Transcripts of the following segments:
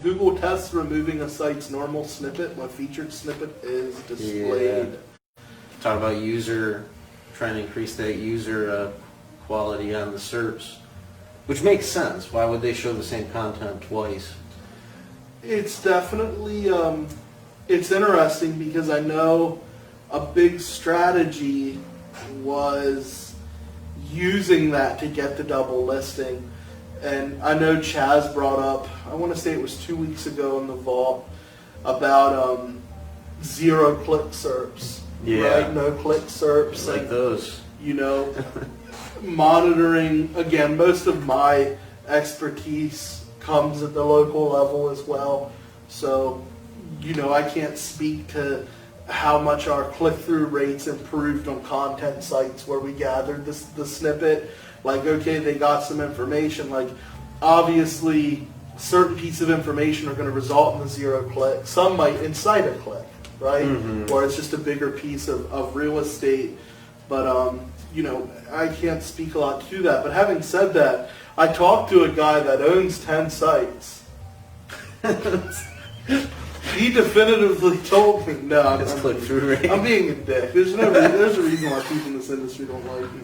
Google tests removing a site's normal snippet when featured snippet is displayed. Yeah. Talk about trying to increase that user quality on the SERPs, which makes sense. Why would they show the same content twice? It's definitely, it's interesting because I know a big strategy was using that to get the double listing. And I know Chaz brought up, I want to say it was 2 weeks ago in the Vault, about zero-click SERPs. Yeah. Right? No-click SERPs. Like those. You know, monitoring, again, most of my expertise comes at the local level as well. So, you know, I can't speak to how much our click-through rates improved on content sites where we gathered the snippet. Like, okay, they got some information. Like, obviously, certain pieces of information are going to result in the zero click. Some might incite a click, right? Mm-hmm. Or it's just a bigger piece of real estate. But, you know, I can't speak a lot to that. But having said that, I talked to a guy that owns 10 sites. He definitively told me, no, I'm being a dick. There's a reason why people in this industry don't like me.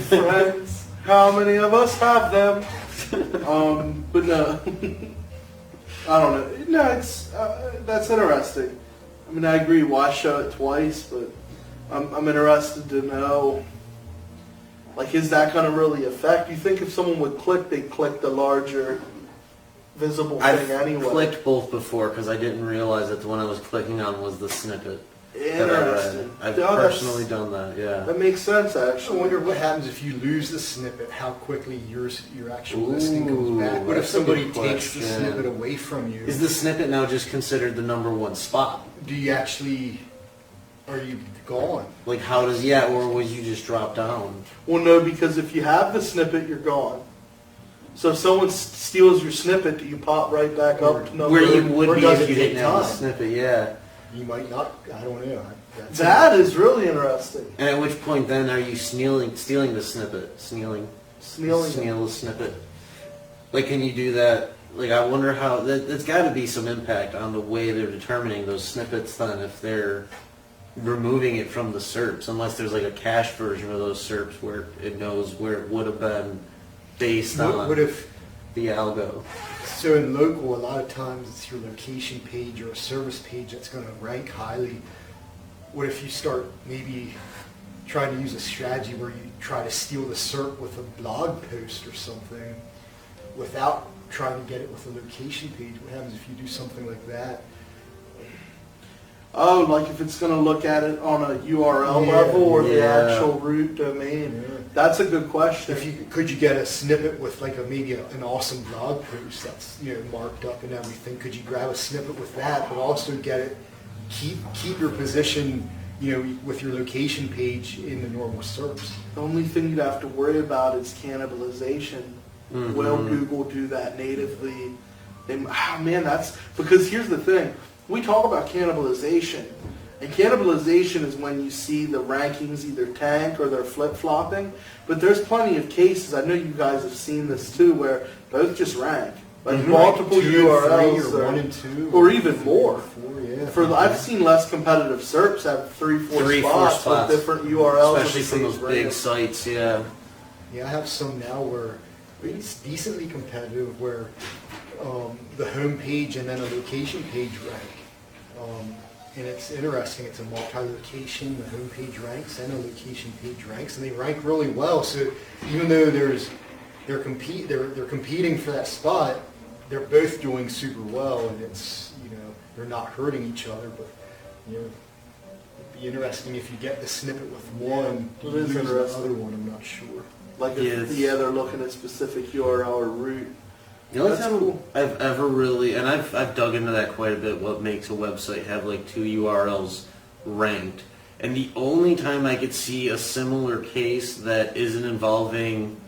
Friends, how many of us have them? But no, I don't know. No, it's that's interesting. I mean, I agree. Why show it twice? But I'm interested to know. Like, is that going to really affect? You think if someone would click, they'd click the larger visible thing anyway? I've clicked both before because I didn't realize that the one I was clicking on was the snippet. Interesting. I've personally done that, yeah. That makes sense, I actually. wonder what happens if you lose the snippet, how quickly your actual listing comes back. What if somebody takes the snippet away from you? Is the snippet now just considered the #1 spot? Do you actually, are you gone? Like how does, or would you just drop down? Well, no, because if you have the snippet, you're gone. So if someone steals your snippet, do you pop right back up to number where you would be if you take didn't have the snippet, yeah. You might not, I don't know. That is really interesting. And at which point then are you stealing the snippet? Steal the snippet. Like, can you do that? Like, I wonder how, there's got to be some impact on the way they're determining those snippets then if they're removing it from the SERPs, unless there's like a cache version of those SERPs where it knows where it would have been based on what if, the algo. So in local, a lot of times it's your location page or a service page that's going to rank highly. What if you start maybe trying to use a strategy where you try to steal the SERP with a blog post or something without trying to get it with a location page? What happens if you do something like that? Oh, like if it's going to look at it on a URL level or the actual root domain. Yeah. That's a good question. Could you get a snippet with like maybe an awesome blog post that's marked up and everything? Could you grab a snippet with that, but also get it, keep your position, with your location page in the normal SERPs? The only thing you'd have to worry about is cannibalization. Mm-hmm. Will Google do that natively? That's because here's the thing. We talk about cannibalization, and cannibalization is when you see the rankings either tank or they're flip-flopping, but there's plenty of cases, I know you guys have seen this too, where both just rank. Like multiple URLs or 1 and 2 or even more. 4, yeah. I've seen less competitive SERPs have 3-4 spots with different URLs. Especially from those big sites, yeah. Yeah, I have some now where it's decently competitive where the home page and then a location page rank. And it's interesting, it's a multi-location, the home page ranks and a location page ranks, and they rank really well. So even though they're competing for that spot, they're both doing super well, and it's they're not hurting each other. But it'd be interesting if you get the snippet with one, you lose the other one. I'm not sure. Like if they're looking at specific URL or root. The only time I've ever really, and I've dug into that quite a bit, what makes a website have like 2 URLs ranked. And the only time I could see a similar case that isn't involving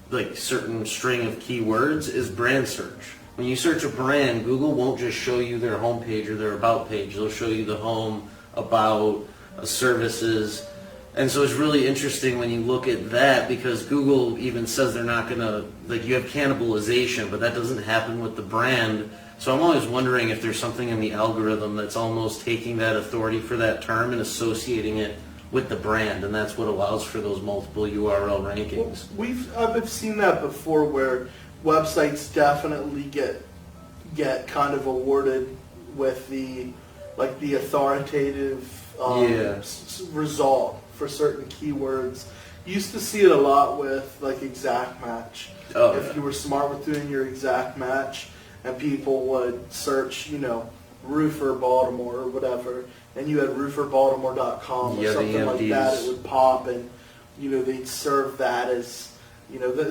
like certain string of keywords is brand search. When you search a brand, Google won't just show you their homepage or their about page. They'll show you the home, about, services, And so it's really interesting when you look at that, because Google even says they're not going to, like, you have cannibalization, but that doesn't happen with the brand. So I'm always wondering if there's something in the algorithm that's almost taking that authority for that term and associating it with the brand, and that's what allows for those multiple URL rankings. Well, I've seen that before, where websites definitely get kind of awarded with the authoritative result for certain keywords. Used to see it a lot with like exact match. Oh, if you were smart with doing your exact match, and people would search, roofer Baltimore or whatever, and you had rooferbaltimore.com or something like that, it would pop, and they'd serve that as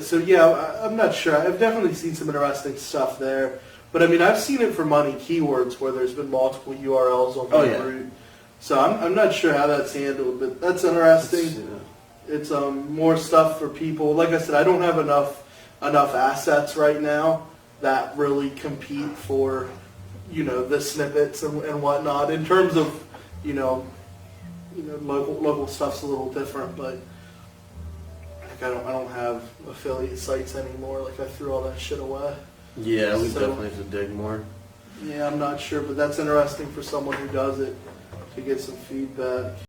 so yeah, I'm not sure. I've definitely seen some interesting stuff there, but I mean, I've seen it for money keywords where there's been multiple URLs on one route. So I'm not sure how that's handled, but that's interesting. It's more stuff for people. Like I said, I don't have enough assets right now that really compete for the snippets and whatnot. In terms of local stuff's a little different, but like I don't have affiliate sites anymore. Like I threw all that shit away. Yeah, we definitely have to dig more. Yeah, I'm not sure, but that's interesting for someone who does it to get some feedback.